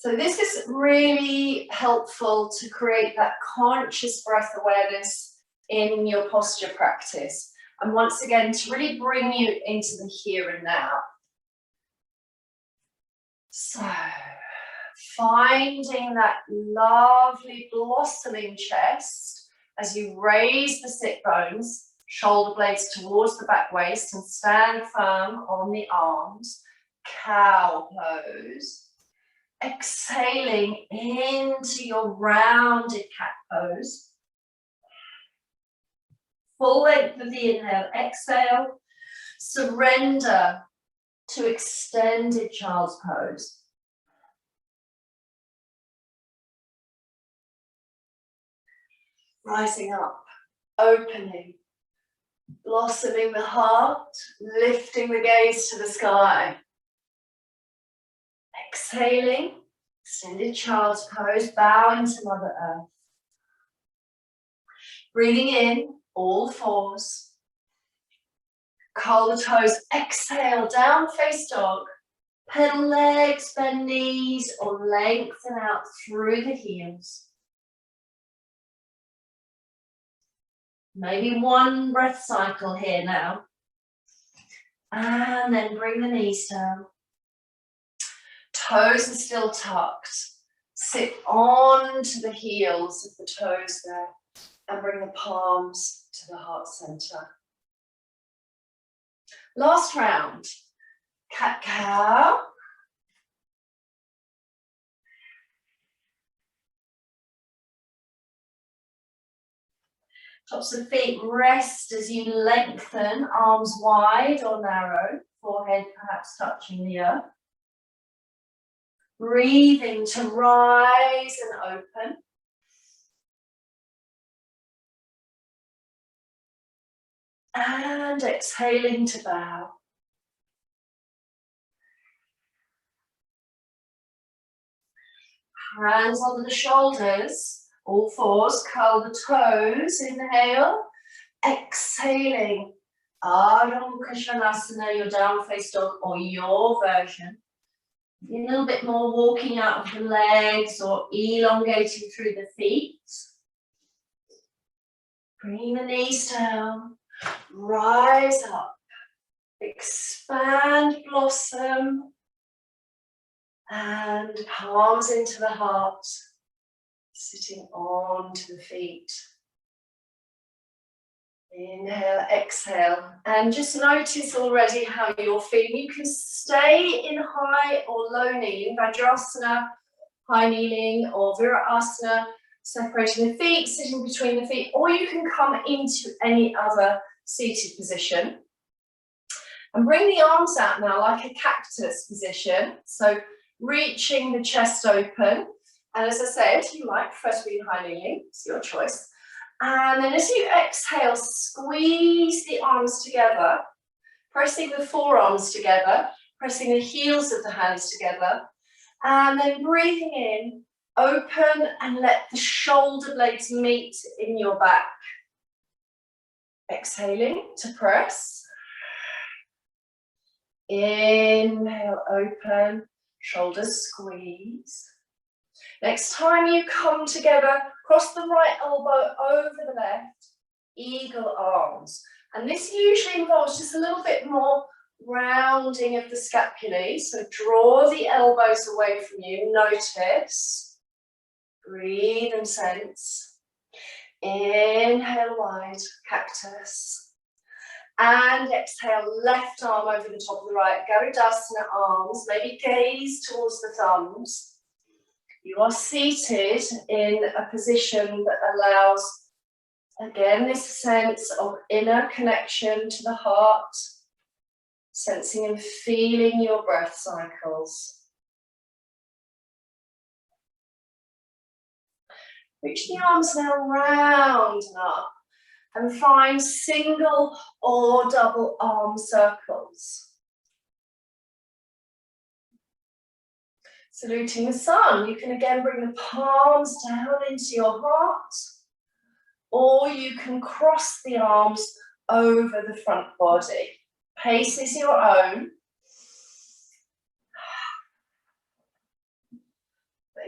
So this is really helpful to create that conscious breath awareness in your posture practice. And once again, to really bring you into the here and now. So, finding that lovely blossoming chest as you raise the sit bones, shoulder blades towards the back waist, and stand firm on the arms. Cow pose. Exhaling into your rounded cat pose. Full length of the inhale, exhale. Surrender to extended child's pose. Rising up, opening, blossoming the heart, lifting the gaze to the sky. Exhaling, extended child's pose, bow into Mother Earth. Breathing in, all fours. Curl the toes, exhale, down face dog. Pedal legs, bend knees, or lengthen out through the heels. Maybe one breath cycle here now. And then bring the knees down. Toes are still tucked. Sit onto the heels of the toes there and bring the palms to the heart center. Last round. Cat cow. Tops of feet rest as you lengthen, arms wide or narrow, forehead perhaps touching the earth. Breathing to rise and open. And exhaling to bow. Hands under the shoulders, all fours, curl the toes, inhale. Exhaling, Gomukhasana, your down face dog or your version. A little bit more walking out of the legs or elongating through the feet. Bring the knees down, rise up, expand, blossom, and palms into the heart, sitting onto the feet. Inhale, exhale, and just notice already how you're feeling. You can stay in high or low kneeling, Vajrasana, high kneeling, or Virabhadrasana, separating the feet, sitting between the feet, or you can come into any other seated position. And bring the arms out now like a cactus position, so reaching the chest open. And as I said, you might prefer to be in high kneeling, it's your choice. And then as you exhale, squeeze the arms together, pressing the forearms together, pressing the heels of the hands together, and then breathing in, open and let the shoulder blades meet in your back. Exhaling to press. Inhale, open, shoulders squeeze. Next time you come together, cross the right elbow over the left, eagle arms. And this usually involves just a little bit more rounding of the scapulae. So draw the elbows away from you, notice, breathe and sense. Inhale wide, cactus. And exhale, left arm over the top of the right, Garudasana arms, maybe gaze towards the thumbs. You are seated in a position that allows, again, this sense of inner connection to the heart, sensing and feeling your breath cycles. Reach the arms now round and up and find single or double arm circles. Saluting the sun, you can again bring the palms down into your heart, or you can cross the arms over the front body. Pace is your own.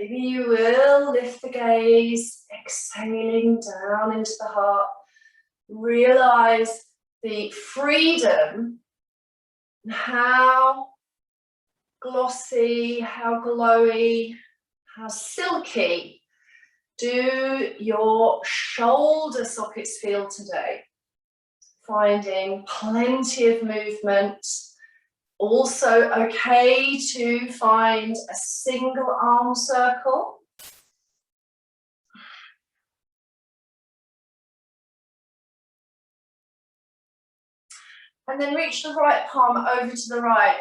Maybe you will lift the gaze, exhaling down into the heart. Realize the freedom and how glossy, how glowy, how silky do your shoulder sockets feel today. Finding plenty of movement. Also okay to find a single arm circle. And then reach the right palm over to the right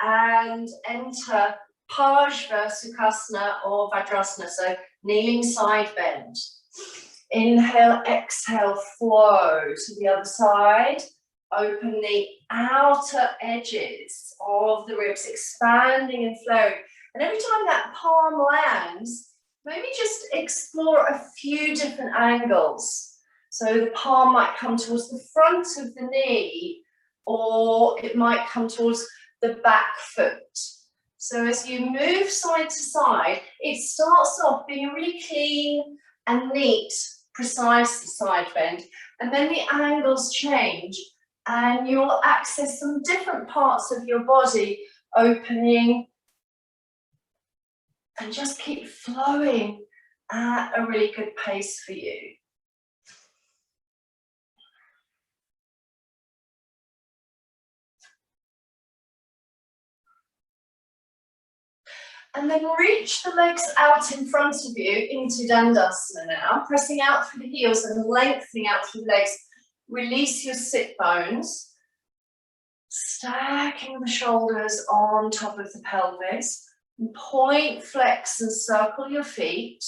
and enter Sukhasana or Virabhadrasana, so kneeling side bend. Inhale, exhale, flow to the other side. Open the outer edges of the ribs, expanding and flowing. And every time that palm lands, maybe just explore a few different angles. So the palm might come towards the front of the knee, or it might come towards the back foot. So as you move side to side, it starts off being a really clean and neat, precise side bend. And then the angles change and you'll access some different parts of your body opening and just keep flowing at a really good pace for you. And then reach the legs out in front of you into Dandasana now, pressing out through the heels and lengthening out through the legs. Release your sit bones, stacking the shoulders on top of the pelvis. And point, flex and circle your feet.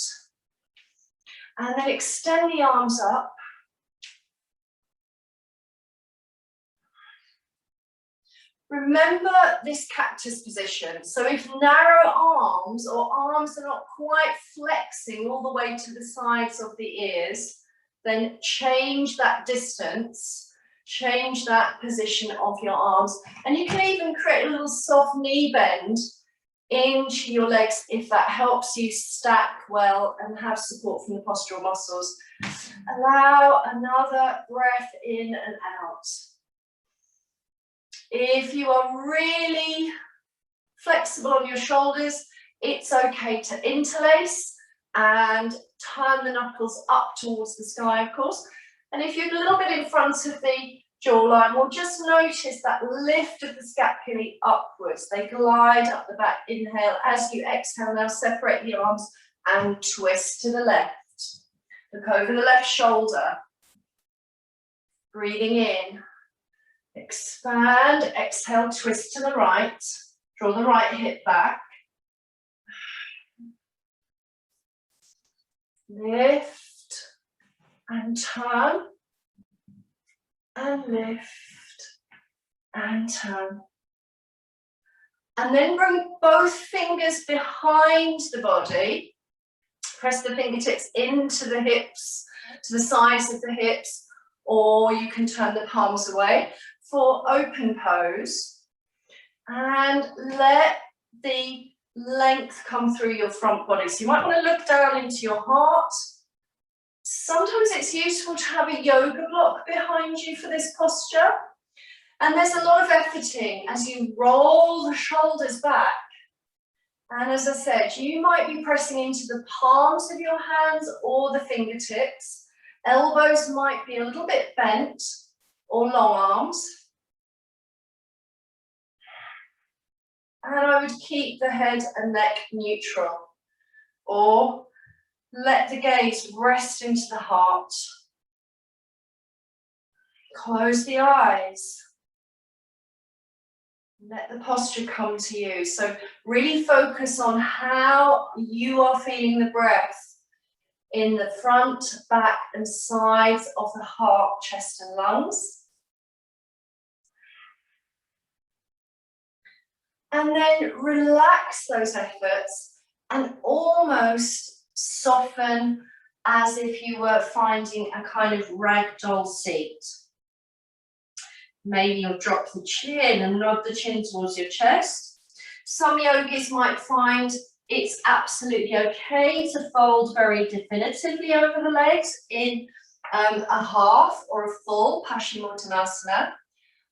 And then extend the arms up. Remember this cactus position. So if narrow arms or arms are not quite flexing all the way to the sides of the ears, then change that distance, change that position of your arms. And you can even create a little soft knee bend into your legs if that helps you stack well and have support from the postural muscles. Allow another breath in and out. If you are really flexible on your shoulders, it's okay to interlace and turn the knuckles up towards the sky, of course. And if you're a little bit in front of the jawline, well, just notice that lift of the scapulae upwards. They glide up the back. Inhale. As you exhale, now separate the arms and twist to the left. Look over the left shoulder. Breathing in. Expand, exhale, twist to the right. Draw the right hip back. Lift and turn. And lift and turn. And then bring both fingers behind the body. Press the fingertips into the hips, to the sides of the hips, or you can turn the palms away for open pose. And let the length come through your front body. So you might want to look down into your heart. Sometimes it's useful to have a yoga block behind you for this posture. And there's a lot of efforting as you roll the shoulders back. And as I said, you might be pressing into the palms of your hands or the fingertips. Elbows might be a little bit bent or long arms. And I would keep the head and neck neutral. Or let the gaze rest into the heart. Close the eyes. Let the posture come to you. So really focus on how you are feeling the breath in the front, back and sides of the heart, chest and lungs. And then relax those efforts and almost soften as if you were finding a kind of ragdoll seat. Maybe you'll drop the chin and nod the chin towards your chest. Some yogis might find It's absolutely okay to fold very definitively over the legs in a half or a full Paschimottanasana.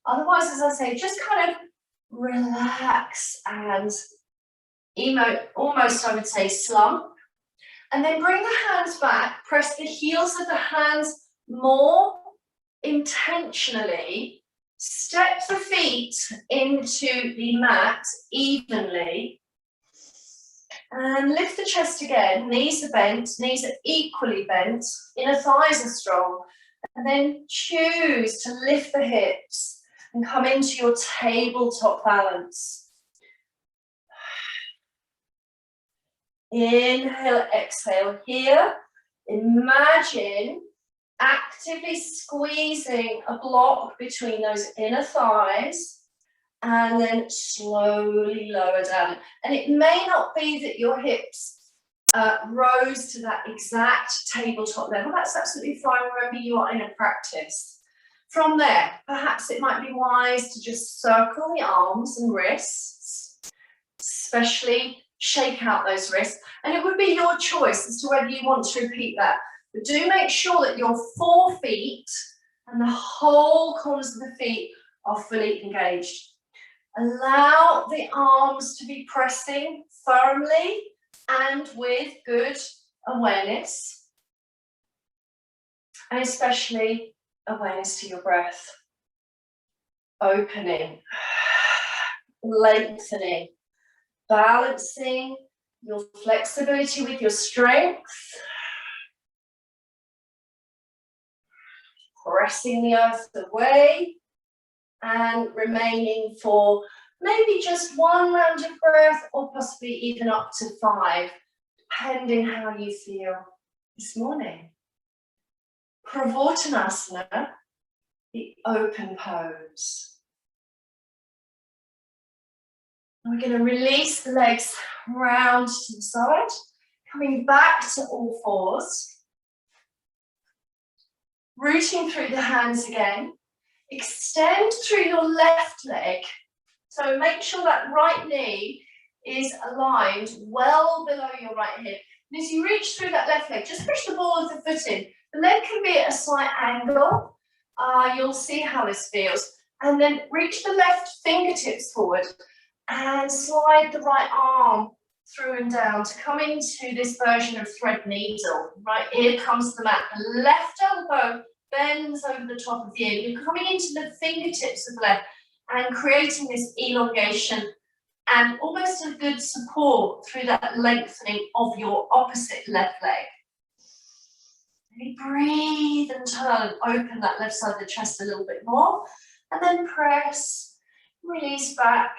Otherwise, as I say, just kind of relax and almost, I would say, slump. And then bring the hands back, press the heels of the hands more intentionally, step the feet into the mat evenly, and lift the chest again. Knees are bent, knees are equally bent, inner thighs are strong. And then choose to lift the hips and come into your tabletop balance. Inhale, exhale here. Imagine actively squeezing a block between those inner thighs and then slowly lower down. And it may not be that your hips rose to that exact tabletop level. That's absolutely fine. Remember, you are in a practice. From there, perhaps it might be wise to just circle the arms and wrists, especially shake out those wrists. And it would be your choice as to whether you want to repeat that. But do make sure that your 4 feet and the whole corners of the feet are fully engaged. Allow the arms to be pressing firmly and with good awareness, and especially awareness to your breath. Opening, lengthening, balancing your flexibility with your strength, pressing the earth away, and remaining for maybe just 1 round of breath, or possibly even up to 5, depending how you feel this morning. Purvottanasana, the open pose. We're going to release the legs round to the side, coming back to all fours, rooting through the hands again. Extend through your left leg, so make sure that right knee is aligned well below your right hip. And as you reach through that left leg, just push the ball of the foot in. The leg can be at a slight angle. You'll see how this feels. And then reach the left fingertips forward and slide the right arm through and down to come into this version of thread needle. Right, here comes the mat. The left elbow bends over the top of the ear. You're coming into the fingertips of the left and creating this elongation and almost a good support through that lengthening of your opposite left leg. Really breathe and turn, open that left side of the chest a little bit more, and then press, release back,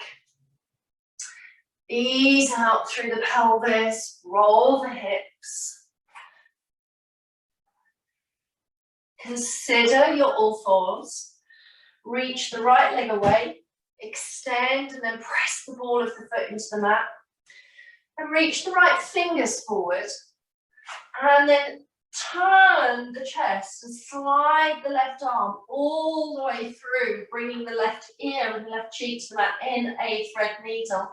ease out through the pelvis, roll the hips. Consider your all fours. Reach the right leg away, extend and then press the ball of the foot into the mat. And reach the right fingers forward. And then turn the chest and slide the left arm all the way through, bringing the left ear and the left cheek to the mat in a thread needle.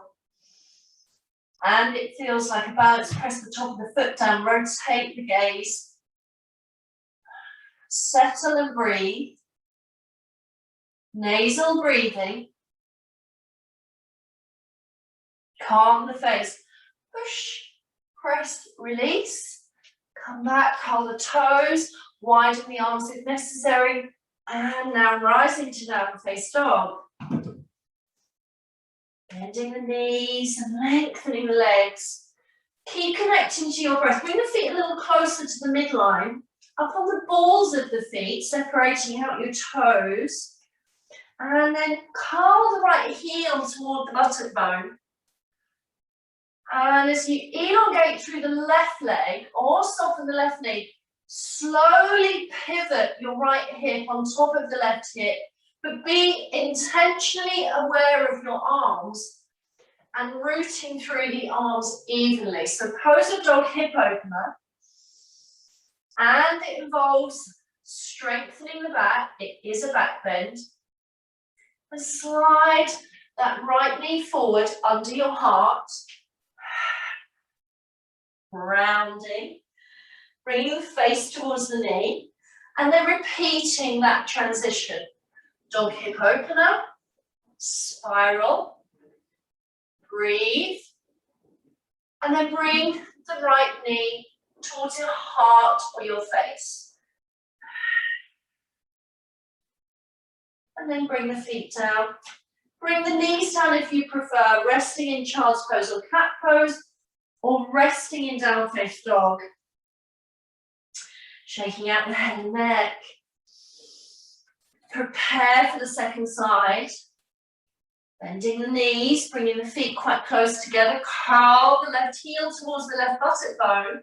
And it feels like a balance. Press the top of the foot down, rotate the gaze. Settle and breathe. Nasal breathing. Calm the face. Push, press, release. Come back, curl the toes, widen the arms if necessary. And now rising to down face dog. Bending the knees and lengthening the legs. Keep connecting to your breath. Bring the feet a little closer to the midline. Up on the balls of the feet, separating out your toes. And then curl the right heel toward the buttock bone. And as you elongate through the left leg or soften the left knee, slowly pivot your right hip on top of the left hip, but be intentionally aware of your arms and rooting through the arms evenly. So pose a dog hip opener. And it involves strengthening the back. It is a back bend. And slide that right knee forward under your heart. Rounding, bringing the face towards the knee, and then repeating that transition. Dog hip opener, spiral, breathe, and then bring the right knee towards your heart or your face. And then bring the feet down. Bring the knees down if you prefer, resting in child's pose or cat pose, or resting in down faced dog. Shaking out the head and neck. Prepare for the second side. Bending the knees, bringing the feet quite close together. Curl the left heel towards the left buttock bone.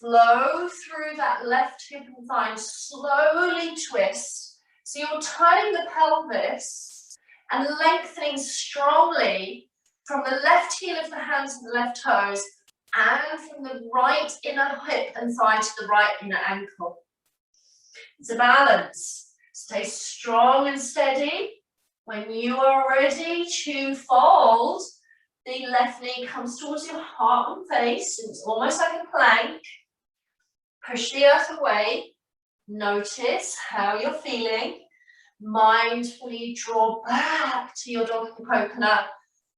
Flow through that left hip and thigh. Slowly twist. So you're turning the pelvis and lengthening strongly from the left heel of the hands and the left toes, and from the right inner hip and thigh to the right inner ankle. It's a balance. Stay strong and steady. When you are ready to fold, the left knee comes towards your heart and face. It's almost like a plank. Push the earth away. Notice how you're feeling. Mindfully draw back to your dog hip opener.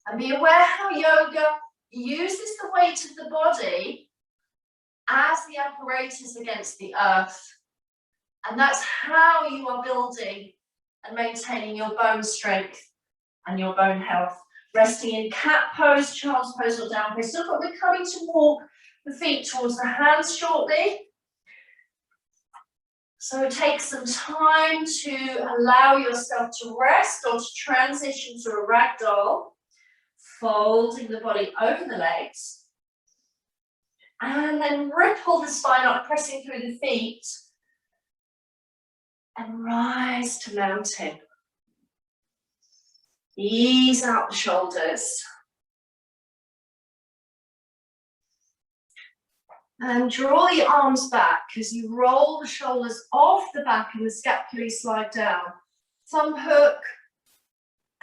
And be aware how yoga uses the weight of the body as the apparatus against the earth. And that's how you are building and maintaining your bone strength and your bone health. Resting in cat pose, child's pose, or down pose. Look, we're coming to walk the feet towards the hands shortly. So take some time to allow yourself to rest or to transition to a ragdoll. Folding the body over the legs. And then ripple the spine up, pressing through the feet. And rise to mountain. Ease out the shoulders. And draw the arms back as you roll the shoulders off the back and the scapulae slide down. Thumb hook.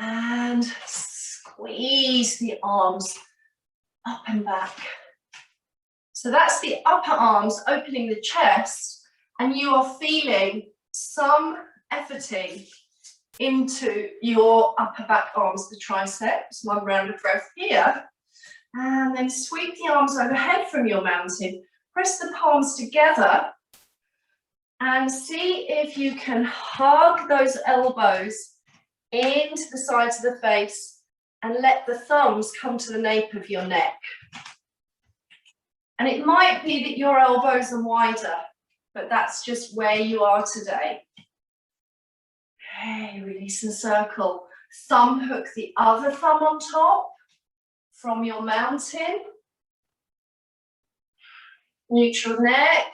And squeeze the arms up and back. So that's the upper arms opening the chest, and you are feeling some efforting into your upper back arms, the triceps. One round of breath here. And then sweep the arms overhead from your mountain. Press the palms together and see if you can hug those elbows into the sides of the face and let the thumbs come to the nape of your neck. And it might be that your elbows are wider, but that's just where you are today. Okay, release and circle. Thumb hook the other thumb on top from your mountain. Neutral neck.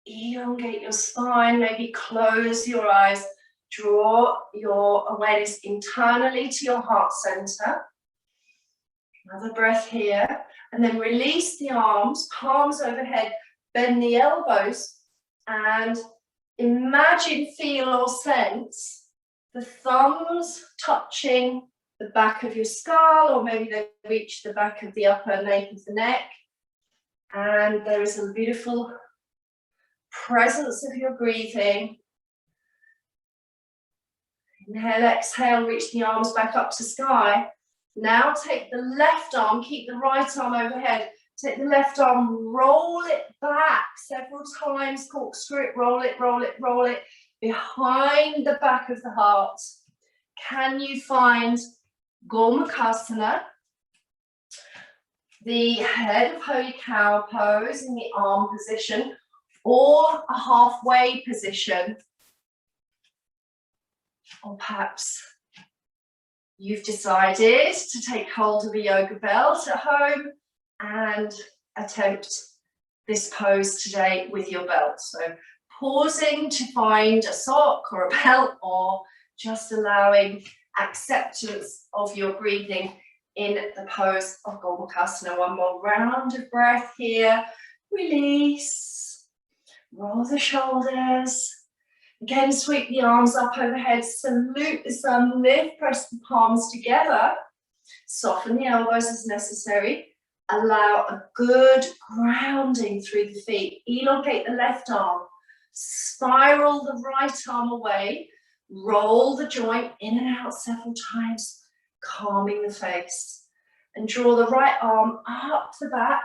Elongate your spine, maybe close your eyes. Draw your awareness internally to your heart center. Another breath here. And then release the arms, palms overhead, bend the elbows, and imagine, feel, or sense the thumbs touching the back of your skull, or maybe they reach the back of the upper nape of the neck. And there is a beautiful presence of your breathing. Inhale, exhale, reach the arms back up to sky. Now take the left arm, keep the right arm overhead. Take the left arm, roll it back several times, corkscrew it, roll it, roll it, roll it, behind the back of the heart. Can you find Gomukhasana, the head of holy cow pose in the arm position, or a halfway position? Or perhaps you've decided to take hold of a yoga belt at home and attempt this pose today with your belt. So pausing to find a sock or a belt, or just allowing acceptance of your breathing in the pose of Gomukhasana. One more round of breath here. Release. Roll the shoulders. Again, sweep the arms up overhead, salute the sun, lift, press the palms together, soften the elbows as necessary, Allow a good grounding through the feet. Elongate the left arm. Spiral the right arm away. Roll the joint in and out several times, calming the face. And draw the right arm up the back.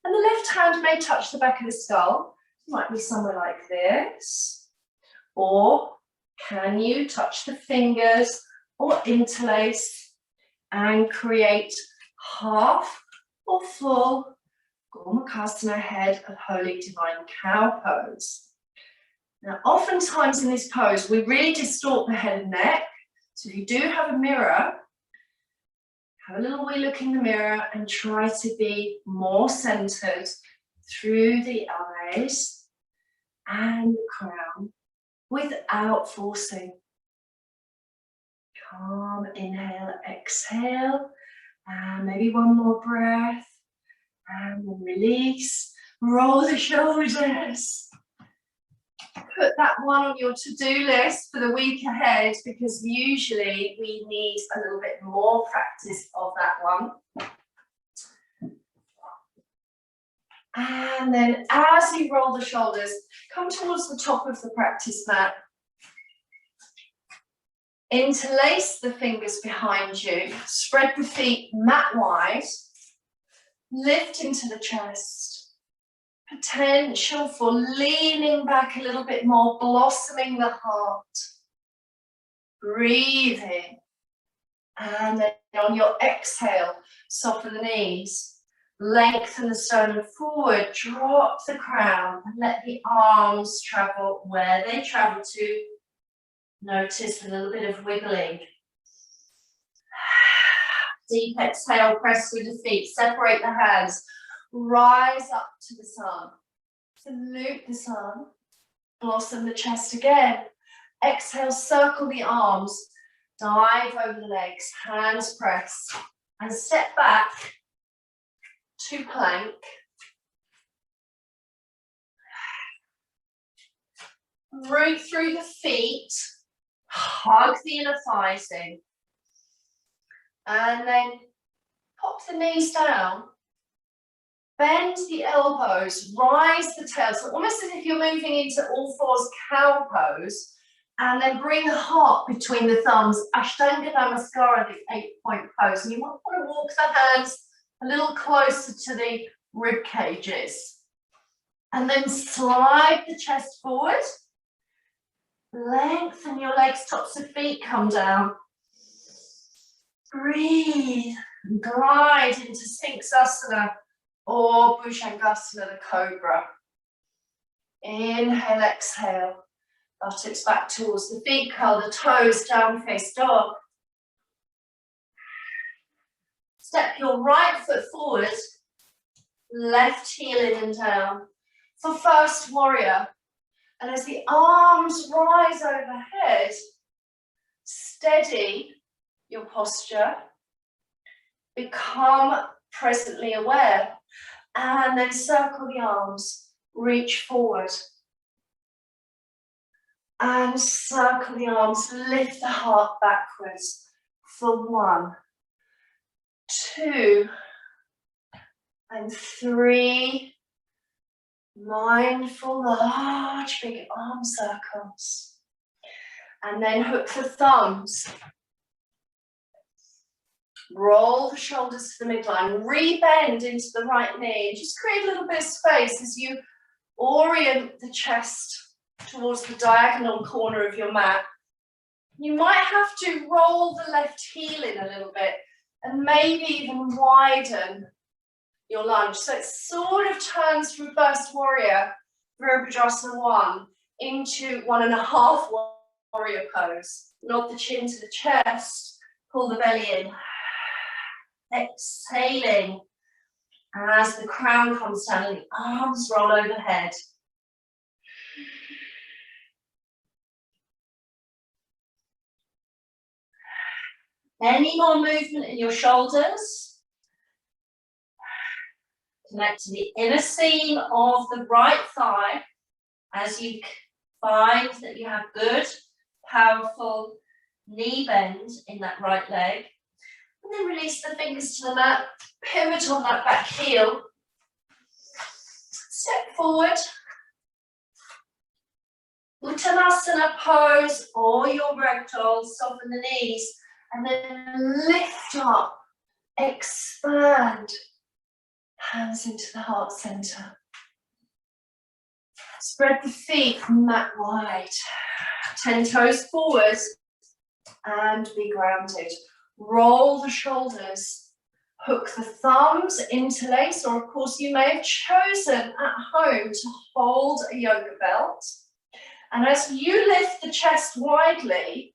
And the left hand may touch the back of the skull. It might be somewhere like this. Or can you touch the fingers or interlace and create half or full Gomukhasana head of Holy Divine Cow pose. Now, oftentimes in this pose, we really distort the head and neck. So if you do have a mirror, have a little wee look in the mirror and try to be more centered through the eyes and the crown without forcing. Calm, inhale, exhale. And maybe one more breath, and then release, roll the shoulders. Put that one on your to-do list for the week ahead, because usually we need a little bit more practice of that one. And then as you roll the shoulders, come towards the top of the practice mat. Interlace the fingers behind you, spread the feet mat wide, lift into the chest. Potential for leaning back a little bit more, blossoming the heart. Breathing. And then on your exhale, soften the knees, lengthen the sternum forward, drop the crown, and let the arms travel where they travel to. Notice a little bit of wiggling. Deep exhale, press through the feet, separate the hands, rise up to the sun. Salute the sun, blossom the chest again. Exhale, circle the arms, dive over the legs, hands press, and step back to plank. Root through the feet. Hug the inner thighs in. And then pop the knees down. Bend the elbows. Rise the tail. So almost as if you're moving into all fours cow pose. And then bring the heart between the thumbs. Ashtanga Namaskara, the 8-point pose. And you want to walk the hands a little closer to the rib cages. And then slide the chest forward. Lengthen your legs, tops of feet come down. Breathe and glide into Sphinx Asana or Bhujangasana, the cobra. Inhale, exhale. Buttocks back towards the feet, curl the toes, down face dog. Step your right foot forward, left heel in and down. For first warrior. And as the arms rise overhead, steady your posture, become presently aware, and then circle the arms, reach forward. And circle the arms, lift the heart backwards for 1, 2, and 3. Mindful, large, big arm circles. And then hook the thumbs. Roll the shoulders to the midline. Rebend into the right knee. And just create a little bit of space as you orient the chest towards the diagonal corner of your mat. You might have to roll the left heel in a little bit and maybe even widen your lunge. So it sort of turns from first warrior, Virabhadrasana One, into 1.5 warrior pose. Nod the chin to the chest, pull the belly in. Exhaling as the crown comes down and the arms roll overhead. Any more movement in your shoulders? Connect to the inner seam of the right thigh as you find that you have good, powerful knee bend in that right leg. And then release the fingers to the mat, pivot on that back heel. Step forward. Uttanasana pose or your ragdoll, soften the knees, and then lift up, expand, hands into the heart center. Spread the feet mat wide, 10 toes forward, and be grounded. Roll the shoulders, hook the thumbs, interlace, or of course you may have chosen at home to hold a yoga belt. And as you lift the chest widely,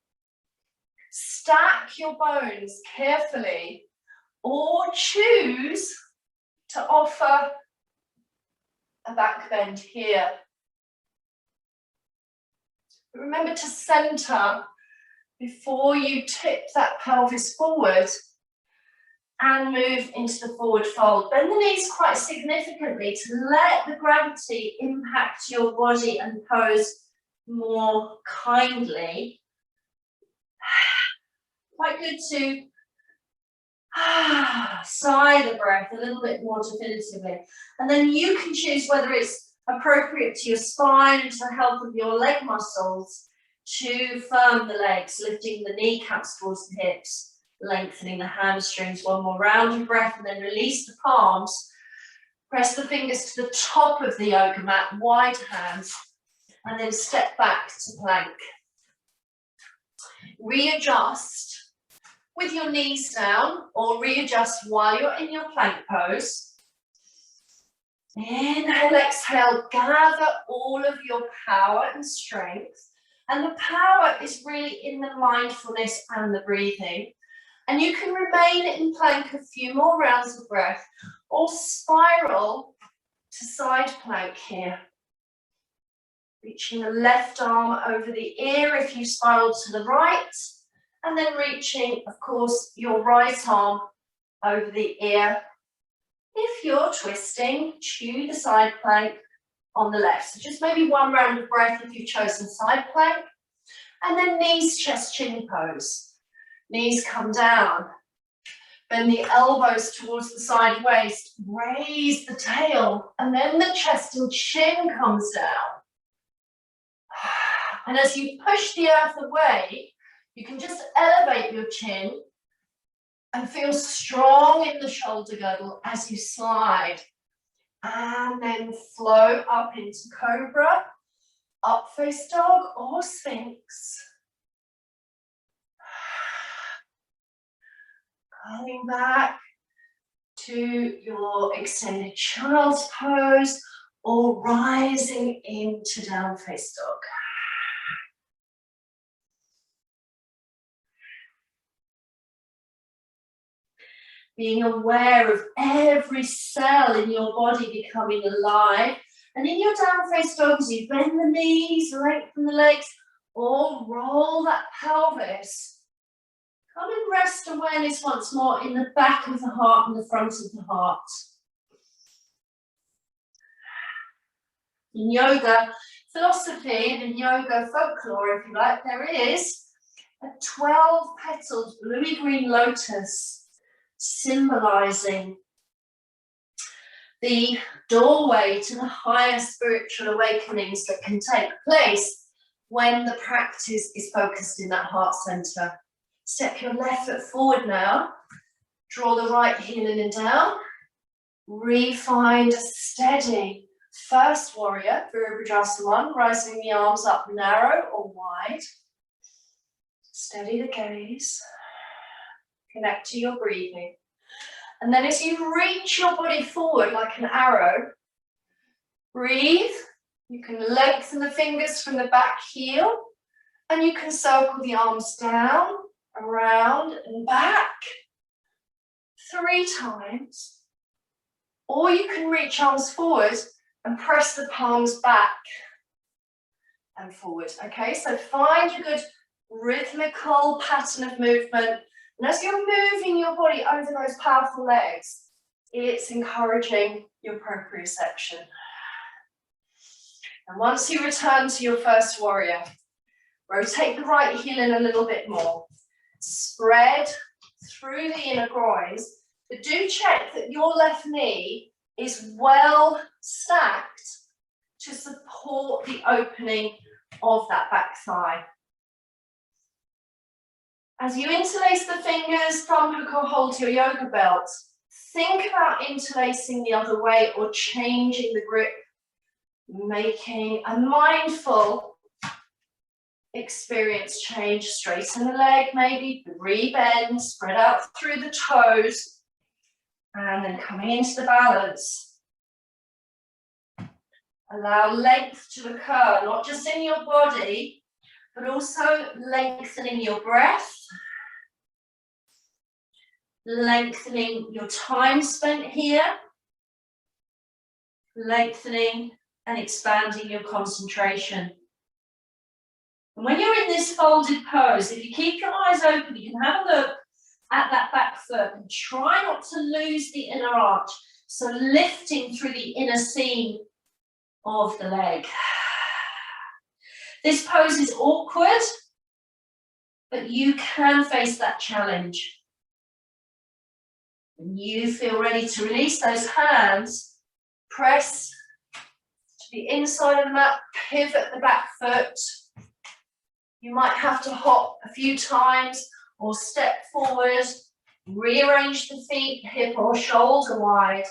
stack your bones carefully or choose to offer a back bend here. Remember to center before you tip that pelvis forward and move into the forward fold. Bend the knees quite significantly to let the gravity impact your body and pose more kindly. Quite good to sigh the breath a little bit more definitively. And then you can choose whether it's appropriate to your spine and to the health of your leg muscles to firm the legs, lifting the kneecaps towards the hips, lengthening the hamstrings. One more round of breath and then release the palms. Press the fingers to the top of the yoga mat, wide hands, and then step back to plank. Readjust with your knees down or readjust while you're in your plank pose. Inhale, exhale, gather all of your power and strength. And the power is really in the mindfulness and the breathing. And you can remain in plank a few more rounds of breath or spiral to side plank here. Reaching the left arm over the ear if you spiral to the right, and then reaching, of course, your right arm over the ear. If you're twisting, to the side plank on the left. So just maybe one round of breath if you've chosen side plank. And then knees, chest, chin pose. Knees come down. Bend the elbows towards the side waist. Raise the tail. And then the chest and chin comes down. And as you push the earth away, you can just elevate your chin and feel strong in the shoulder girdle as you slide. And then flow up into cobra, up face dog or sphinx. Coming back to your extended child's pose or rising into down face dog. Being aware of every cell in your body becoming alive. And in your down face dog, as you bend the knees, lengthen the legs, or roll that pelvis. Come and rest awareness once more in the back of the heart and the front of the heart. In yoga philosophy and in yoga folklore, if you like, there is a 12-petaled bluey-green lotus symbolizing the doorway to the higher spiritual awakenings that can take place when the practice is focused in that heart center. Step your left foot forward now. Draw the right heel in and down. Find a steady first warrior, Virabhadrasana One, rising the arms up narrow or wide. Steady the gaze. Connect to your breathing. And then as you reach your body forward like an arrow, breathe. You can lengthen the fingers from the back heel and you can circle the arms down, around and back 3 times. Or you can reach arms forward and press the palms back and forward. Okay, so find a good rhythmical pattern of movement. And as you're moving your body over those powerful legs, it's encouraging your proprioception. And once you return to your first warrior, rotate the right heel in a little bit more. Spread through the inner groins, but do check that your left knee is well stacked to support the opening of that back thigh. As you interlace the fingers, thumb hook or hold your yoga belt, think about interlacing the other way or changing the grip, making a mindful experience change. Straighten the leg, maybe rebend, spread out through the toes, and then coming into the balance. Allow length to occur, not just in your body, but also lengthening your breath, lengthening your time spent here, lengthening and expanding your concentration. And when you're in this folded pose, if you keep your eyes open, you can have a look at that back foot and try not to lose the inner arch. So lifting through the inner seam of the leg. This pose is awkward, but you can face that challenge. When you feel ready to release those hands, press to the inside of the mat, pivot the back foot. You might have to hop a few times or step forward, rearrange the feet, hip or shoulder wide.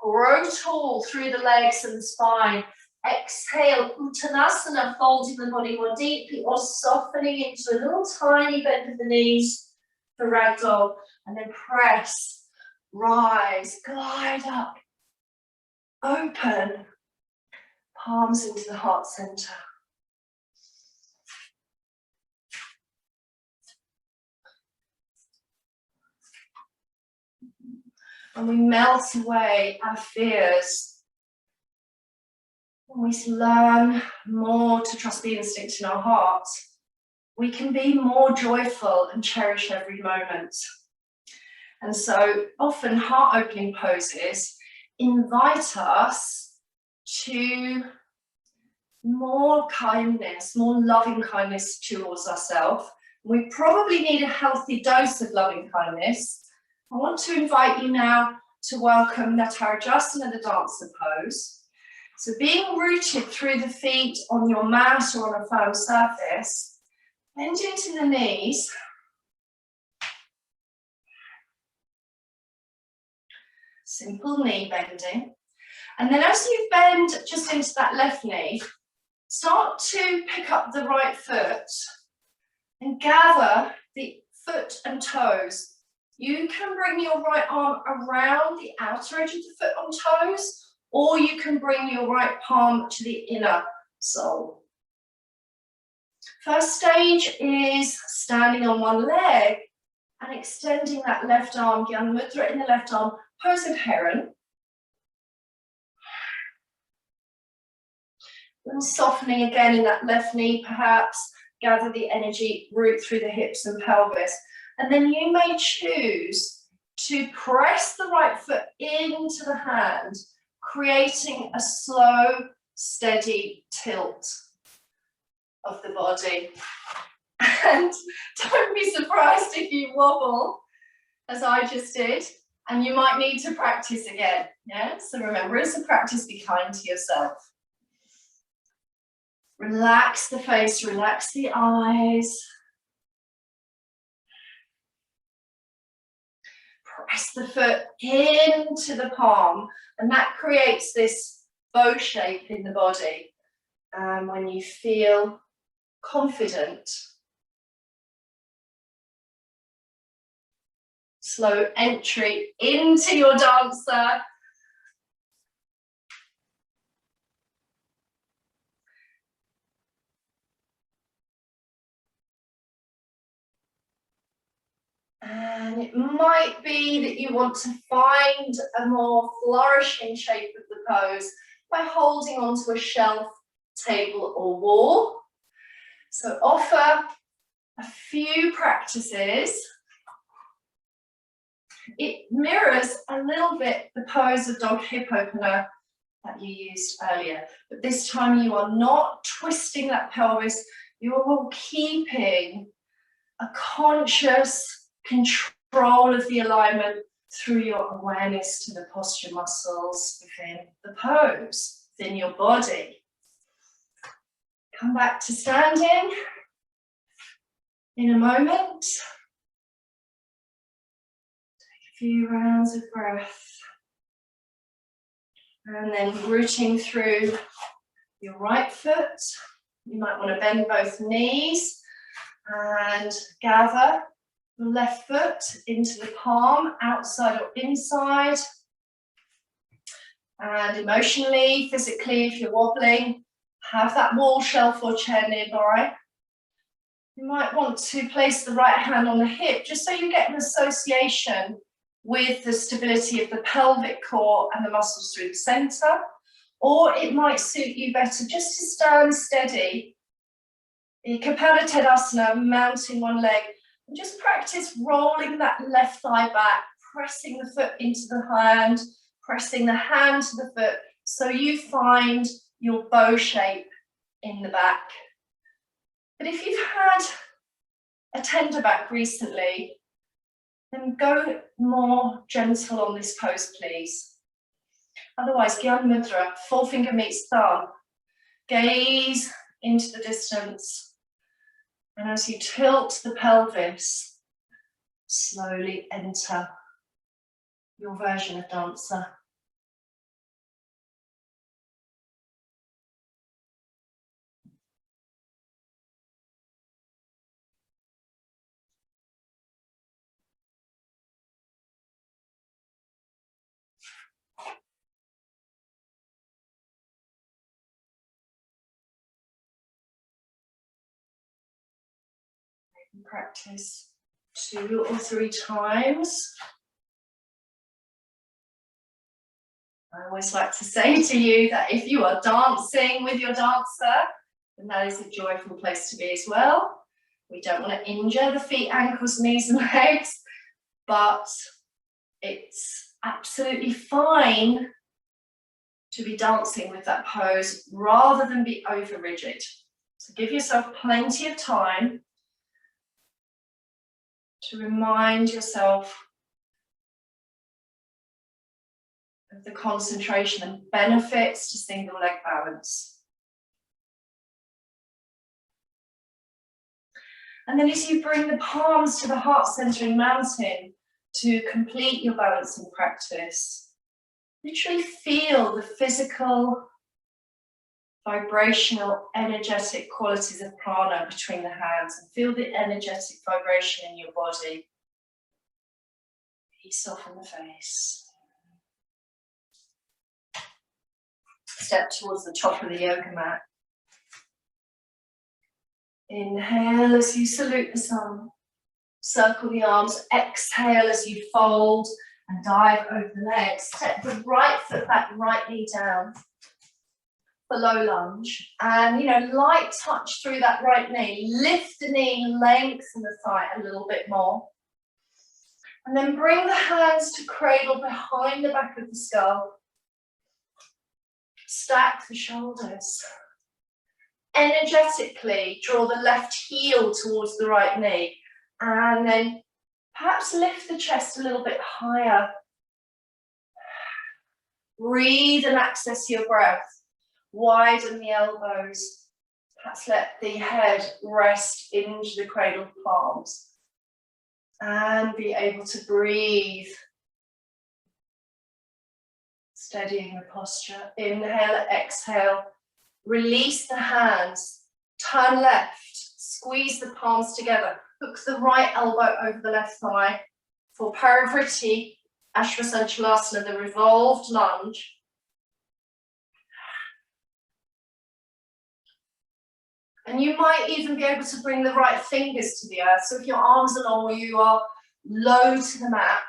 Grow tall through the legs and the spine. Exhale, Uttanasana, folding the body more deeply or softening into a little tiny bend of the knees for ragdoll. And then press, rise, glide up, open, palms into the heart center. And we melt away our fears. When we learn more to trust the instinct in our hearts, we can be more joyful and cherish every moment. And so often heart-opening poses invite us to more kindness, more loving kindness towards ourselves. We probably need a healthy dose of loving kindness. I want to invite you now to welcome Natarajasana, the Dancer pose. So being rooted through the feet on your mat or on a firm surface, bend into the knees. Simple knee bending. And then as you bend just into that left knee, start to pick up the right foot and gather the foot and toes. You can bring your right arm around the outer edge of the foot on toes, or you can bring your right palm to the inner sole. First stage is standing on one leg and extending that left arm, Gyan Mudra in the left arm, pose of heron. And softening again in that left knee, perhaps gather the energy, root through the hips and pelvis. And then you may choose to press the right foot into the hand, creating a slow, steady tilt of the body. And don't be surprised if you wobble, as I just did, and you might need to practice again. Yeah? So remember, it's a practice, be kind to yourself. Relax the face, relax the eyes. Press the foot into the palm, and that creates this bow shape in the body. And when you feel confident, slow entry into your dancer. And it might be that you want to find a more flourishing shape of the pose by holding onto a shelf, table or wall. So offer a few practices. It mirrors a little bit the pose of dog hip opener that you used earlier, but this time you are not twisting that pelvis, you are keeping a conscious control of the alignment through your awareness to the posture muscles within the pose, within your body. Come back to standing in a moment. Take a few rounds of breath. And then rooting through your right foot. You might want to bend both knees and gather the left foot into the palm, outside or inside. And emotionally, physically, if you're wobbling, have that wall, shelf or chair nearby. You might want to place the right hand on the hip, just so you get an association with the stability of the pelvic core and the muscles through the center. Or it might suit you better just to stand steady. Tadasana, mounting one leg, and just practice rolling that left thigh back, pressing the foot into the hand, pressing the hand to the foot, so you find your bow shape in the back. But if you've had a tender back recently, then go more gentle on this pose, please. Otherwise, Gyan Mudra, forefinger meets thumb. Gaze into the distance. And as you tilt the pelvis, slowly enter your version of Dancer. Practice 2 or 3 times. I always like to say to you that if you are dancing with your dancer, then that is a joyful place to be as well. We don't want to injure the feet, ankles, knees and legs, but it's absolutely fine to be dancing with that pose rather than be over rigid. So give yourself plenty of time to remind yourself of the concentration and benefits to single leg balance. And then as you bring the palms to the heart center in mountain to complete your balancing practice, literally feel the physical, vibrational, energetic qualities of prana between the hands, and feel the energetic vibration in your body. Soften the face. Step towards the top of the yoga mat. Inhale as you salute the sun. Circle the arms. Exhale as you fold and dive over the legs. Step the right foot back, right knee down. For low lunge, and light touch through that right knee. Lift the knee, lengthen the thigh a little bit more, and then bring the hands to cradle behind the back of the skull. Stack the shoulders. Energetically draw the left heel towards the right knee, and then perhaps lift the chest a little bit higher. Breathe and access your breath. Widen the elbows. Perhaps let the head rest into the cradled palms. And be able to breathe. Steadying the posture. Inhale, exhale. Release the hands. Turn left. Squeeze the palms together. Hook the right elbow over the left thigh. For Parivriti, Ashtanga, the revolved lunge. And you might even be able to bring the right fingers to the earth. So if your arms are long or you are low to the mat,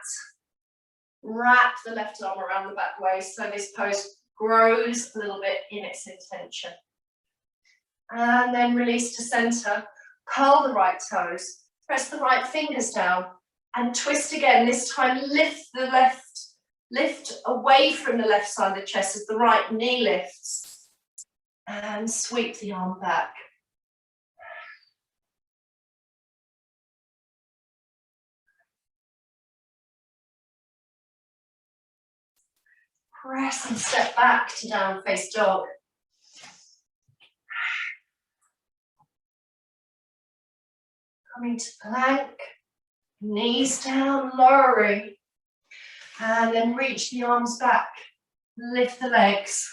wrap the left arm around the back waist so this pose grows a little bit in its intention. And then release to center. Curl the right toes. Press the right fingers down and twist again. This time lift the lift away from the left side of the chest as the right knee lifts. And sweep the arm back. Press and step back to down face dog. Coming to plank, knees down, lowering, and then reach the arms back, lift the legs,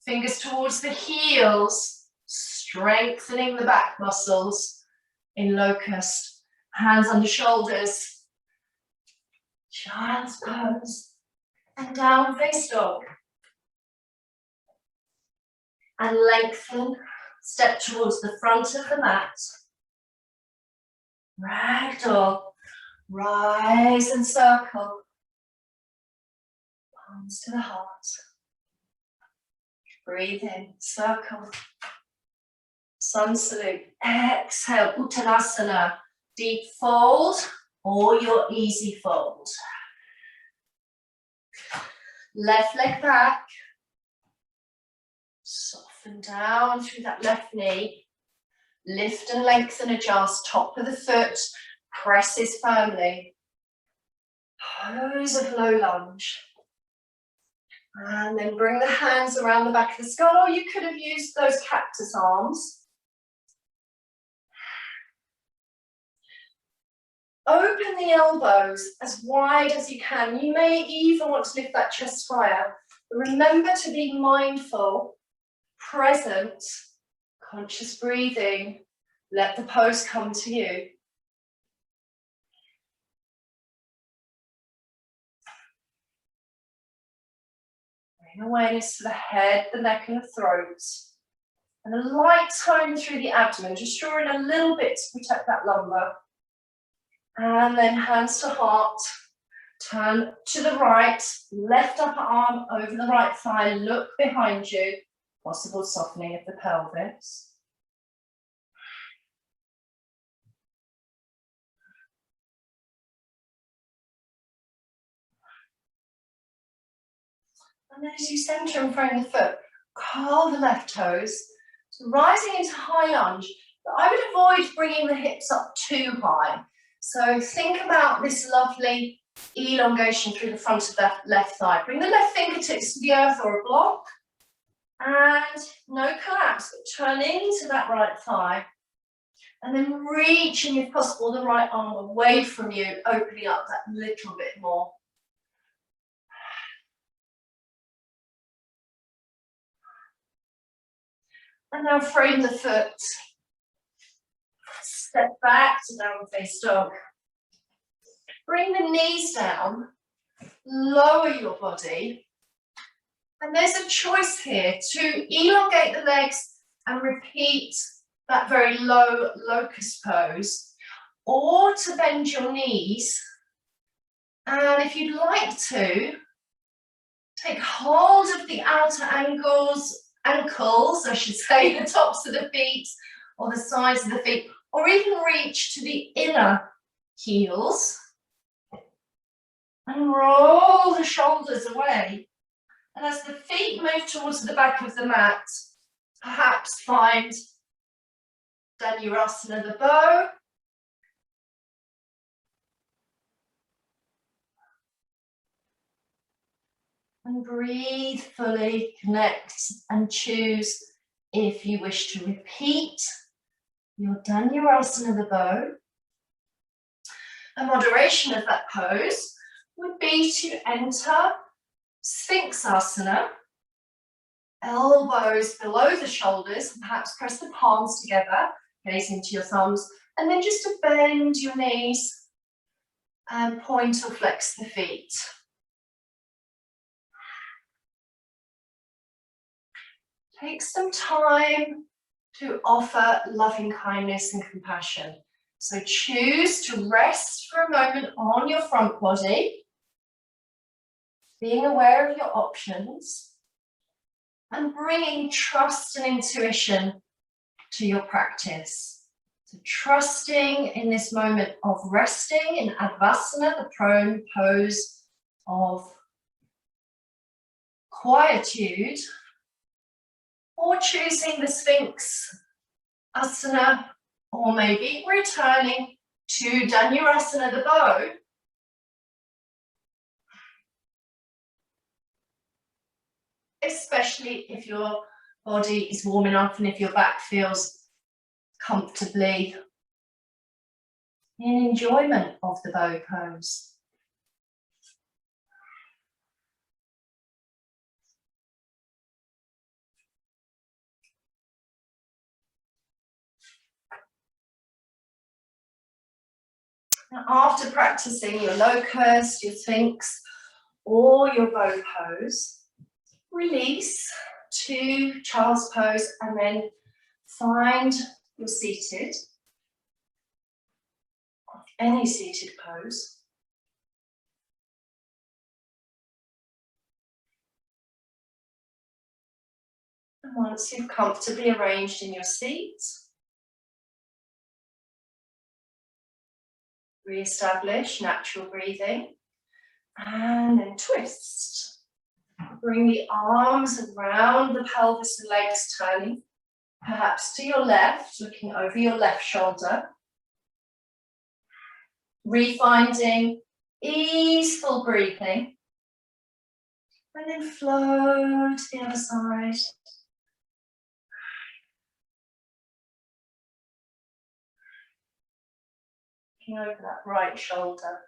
fingers towards the heels, strengthening the back muscles in locust, hands on the shoulders, child's pose, and down face dog. And lengthen, step towards the front of the mat. Ragdoll, rise and circle. Palms to the heart. Breathe in, circle. Sun salute. Exhale, Uttanasana. Deep fold or your easy fold. Left leg back. Soften down through that left knee. Lift and lengthen, adjust, top of the foot, presses firmly. Pose of low lunge. And then bring the hands around the back of the skull, or you could have used those cactus arms. Open the elbows as wide as you can. You may even want to lift that chest higher. Remember to be mindful, present, conscious breathing. Let the pose come to you. Bring awareness to the head, the neck and the throat. And a light tone through the abdomen, just drawing a little bit to protect that lumbar. And then hands to heart. Turn to the right, left upper arm over the right thigh, look behind you. Possible softening of the pelvis. And then as you center and frame the foot, curl the left toes. So rising into high lunge, but I would avoid bringing the hips up too high. So think about this lovely elongation through the front of that left thigh. Bring the left fingertips to the earth or a block. And no collapse, but turn into that right thigh. And then reaching, if possible, the right arm away from you, opening up that little bit more. And now frame the foot. Step back to down face dog. Bring the knees down, lower your body. And there's a choice here to elongate the legs and repeat that very low locust pose, or to bend your knees. And if you'd like to, take hold of the outer ankles, I should say, the tops of the feet or the sides of the feet, or even reach to the inner heels and roll the shoulders away. And as the feet move towards the back of the mat, perhaps find Dhanurasana, the bow. And breathe fully, connect and choose if you wish to repeat your Dhanurasana, the bow. A moderation of that pose would be to enter Sphinx Asana, elbows below the shoulders, perhaps press the palms together, gaze into your thumbs, and then just to bend your knees and point or flex the feet. Take some time to offer loving kindness and compassion. So choose to rest for a moment on your front body, being aware of your options, and bringing trust and intuition to your practice. So trusting in this moment of resting in Advasana, the prone pose of quietude, or choosing the Sphinx Asana, or maybe returning to Dhanurasana, the bow. especially if your body is warm enough and if your back feels comfortably in enjoyment of the bow pose. Now, after practicing your locust, your sphinx, or your bow pose, release to child's pose and then find your seated, any seated pose. And once you've comfortably arranged in your seat, re-establish natural breathing and then twist. Bring the arms around the pelvis and legs, turning perhaps to your left, looking over your left shoulder. Refinding easeful breathing. And then flow to the other side. Looking over that right shoulder.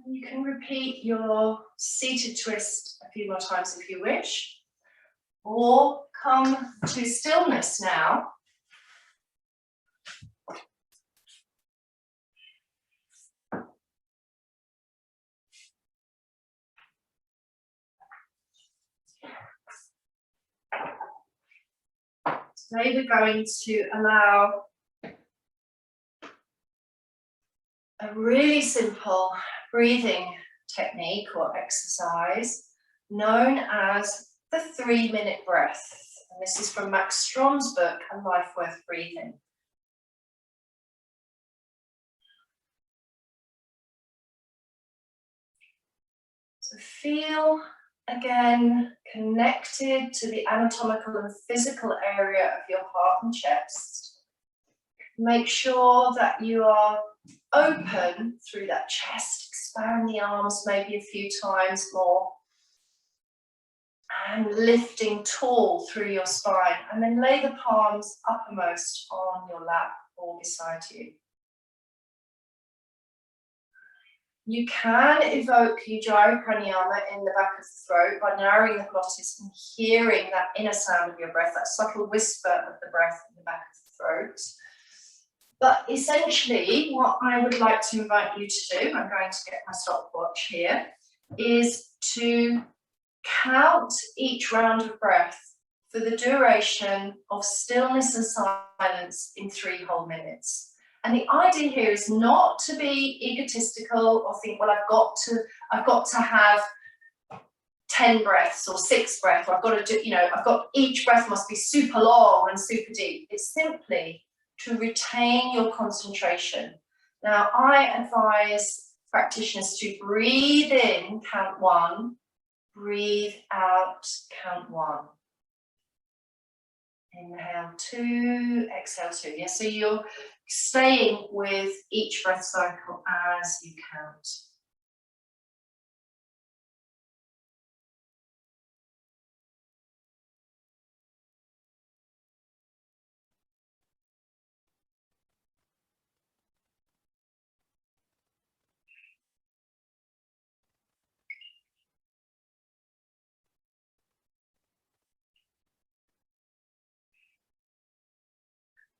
You can repeat your seated twist a few more times if you wish, or come to stillness now. Today we're going to allow a really simple breathing technique or exercise known as the 3-minute breath. And this is from Max Strom's book, A Life Worth Breathing. So feel again connected to the anatomical and physical area of your heart and chest. Make sure that you are open through that chest. Expand the arms maybe a few times more. And lifting tall through your spine. And then lay the palms uppermost on your lap or beside you. You can evoke Ujjayi Pranayama in the back of the throat by narrowing the glottis and hearing that inner sound of your breath, that subtle whisper of the breath in the back of the throat. But essentially, what I would like to invite you to do, I'm going to get my stopwatch here, is to count each round of breath for the duration of stillness and silence in 3 whole minutes. And the idea here is not to be egotistical or think, well, I've got to have 10 breaths or 6 breaths, or I've got to do, each breath must be super long and super deep. It's simply to retain your concentration. Now, I advise practitioners to breathe in, count 1, breathe out, count 1. Inhale 2, exhale 2. Yeah, so you're staying with each breath cycle as you count.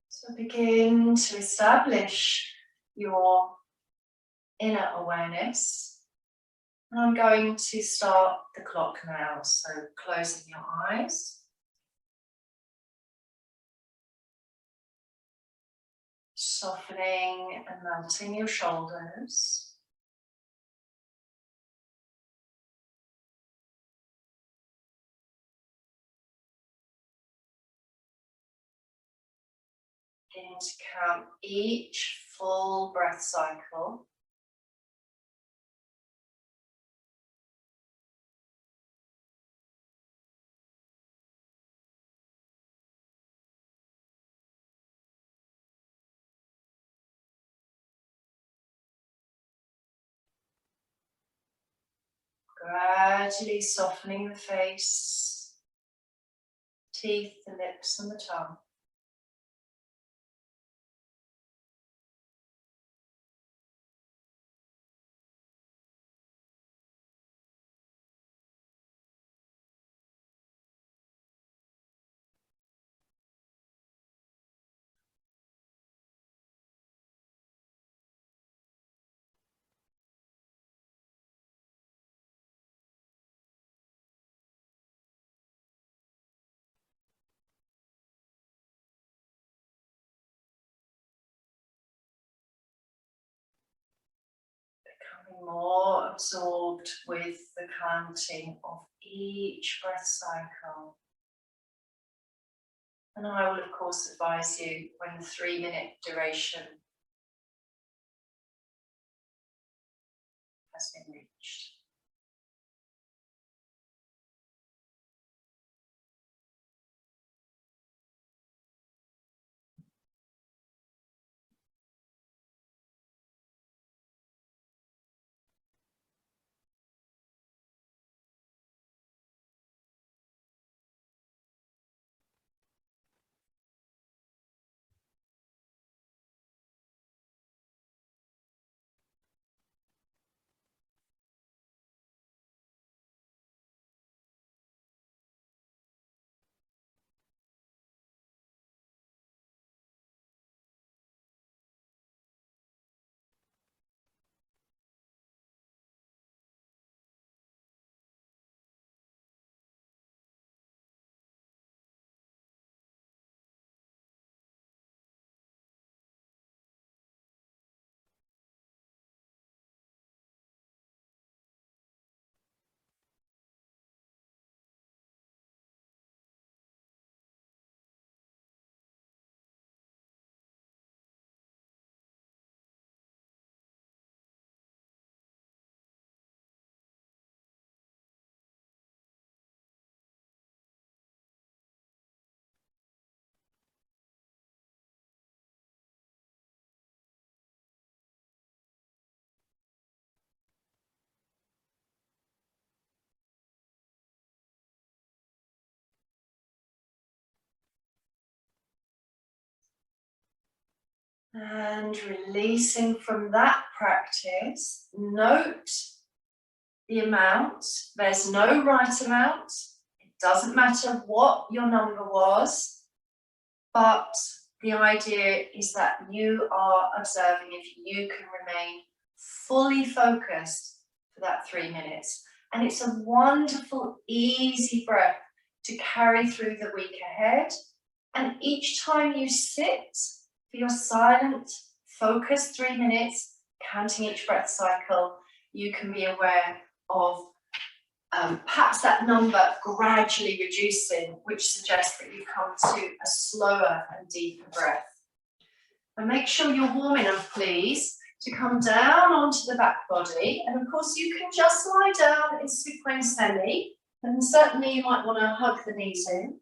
So begin to establish your inner awareness. And I'm going to start the clock now. So closing your eyes. Softening and melting your shoulders. Begin to count each full breath cycle. Gradually softening the face, teeth, the lips and the tongue. More absorbed with the counting of each breath cycle. And I will of course advise you when the 3-minute duration has been reached. And releasing from that practice, note the amount. There's no right amount. It doesn't matter what your number was, but the idea is that you are observing if you can remain fully focused for that 3 minutes. And it's a wonderful, easy breath to carry through the week ahead. And each time you sit for your silent, focused 3 minutes, counting each breath cycle, you can be aware of perhaps that number gradually reducing, which suggests that you've come to a slower and deeper breath. And make sure you're warm enough, please, to come down onto the back body. And of course, you can just lie down in supine semi, and certainly you might want to hug the knees in.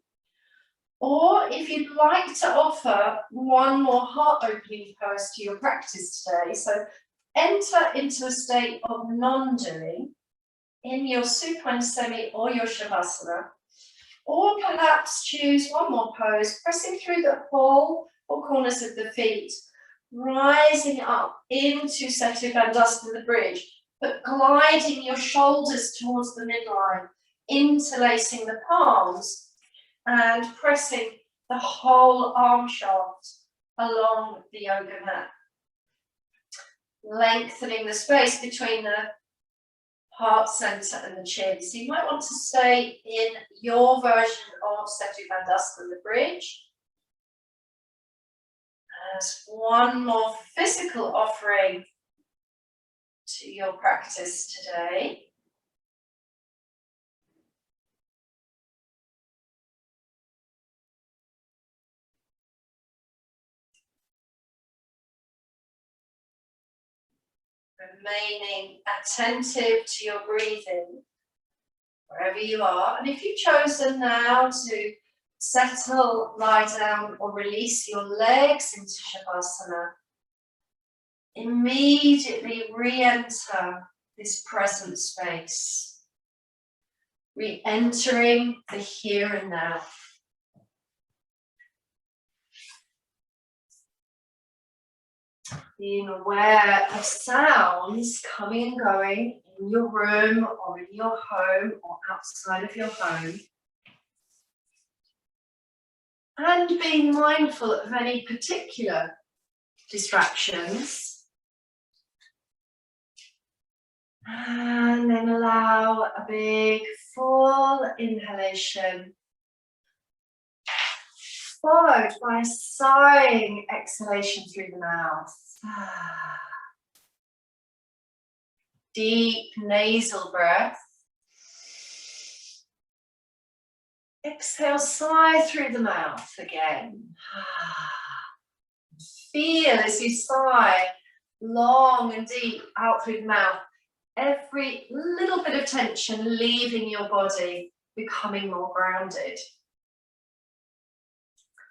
Or if you'd like to offer one more heart-opening pose to your practice today, so enter into a state of non-doing in your supine semi or your shavasana, or perhaps choose one more pose, pressing through the whole four corners of the feet, rising up into Setu Dandasana, the bridge, but gliding your shoulders towards the midline, interlacing the palms and pressing the whole arm shaft along the yoga mat, lengthening the space between the heart center and the chin. So you might want to stay in your version of Setu Dandasana, the bridge. As one more physical offering to your practice today. Remaining attentive to your breathing wherever you are. And if you've chosen now to settle, lie down, or release your legs into Shavasana, immediately re-enter this present space. Re-entering the here and now. Being aware of sounds coming and going in your room or in your home or outside of your home. And being mindful of any particular distractions. And then allow a big full inhalation, followed by a sighing exhalation through the mouth. Deep nasal breath. Exhale, sigh through the mouth again. Feel as you sigh long and deep out through the mouth. Every little bit of tension leaving your body, becoming more grounded.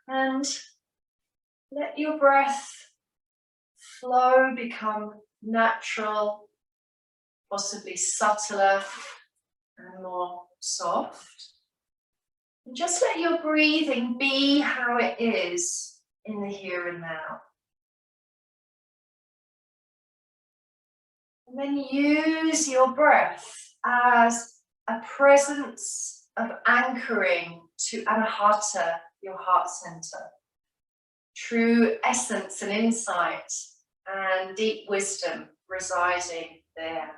And let your breath flow become natural, possibly subtler and more soft. And just let your breathing be how it is in the here and now. And then use your breath as a presence of anchoring to Anahata, your heart center. True essence and insight and deep wisdom residing there.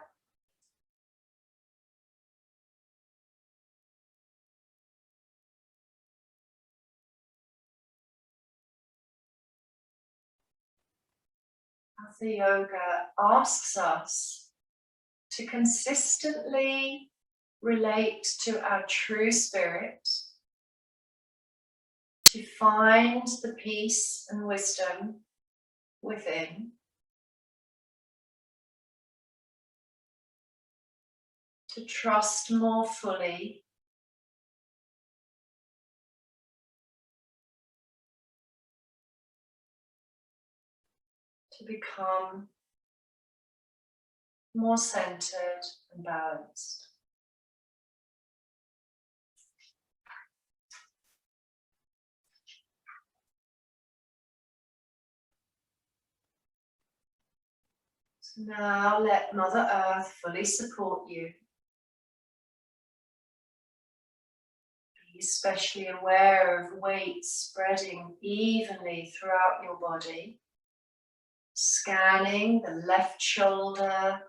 Hatha Yoga asks us to consistently relate to our true spirit, to find the peace and wisdom within, to trust more fully, to become more centered and balanced. So now let Mother Earth fully support you. Be especially aware of weight spreading evenly throughout your body. Scanning the left shoulder,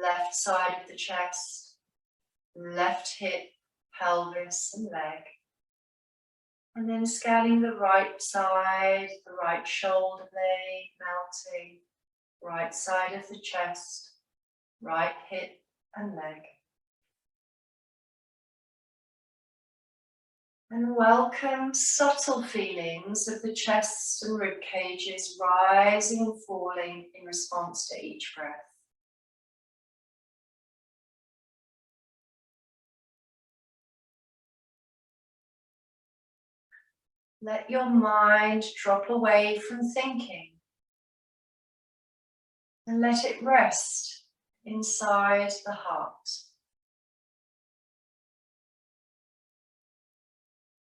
left side of the chest, left hip, pelvis and leg. And then scanning the right side, the right shoulder blade melting, right side of the chest, right hip and leg. And welcome subtle feelings of the chest and rib cages rising and falling in response to each breath. Let your mind drop away from thinking and let it rest inside the heart.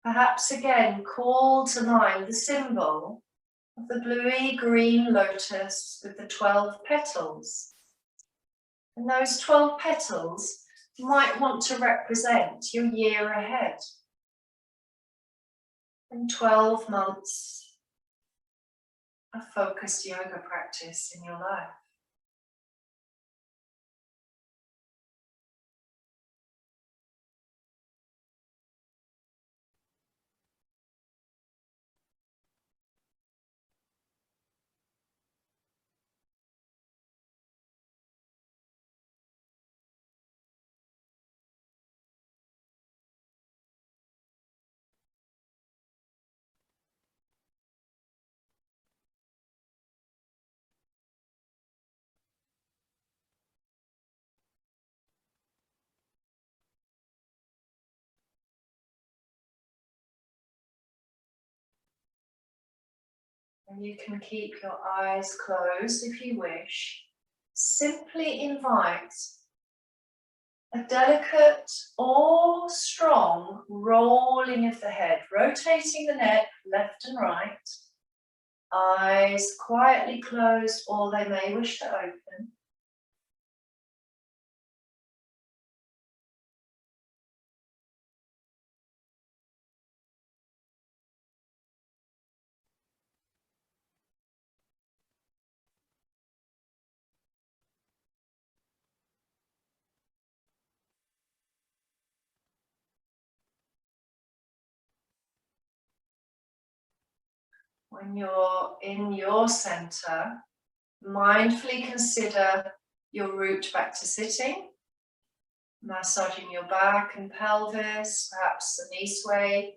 Perhaps again call to mind the symbol of the bluey green lotus with the 12 petals. And those 12 petals might want to represent your year ahead. And 12 months of focused yoga practice in your life. And you can keep your eyes closed if you wish. Simply invite A delicate or strong rolling of the head, rotating the neck left and right. Eyes quietly closed, or they may wish to open. When you're in your center, mindfully consider your route back to sitting, massaging your back and pelvis, perhaps the knee sway.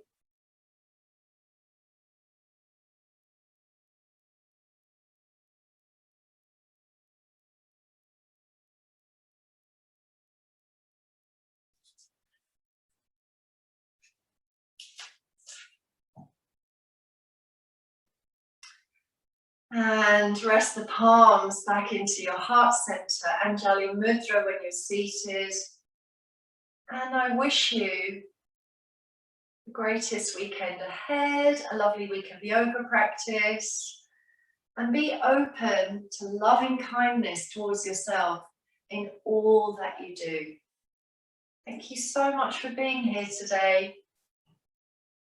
And rest the palms back into your heart center, Anjali Mudra when you're seated. And I wish you the greatest weekend ahead, a lovely week of yoga practice, and be open to loving kindness towards yourself in all that you do. Thank you so much for being here today.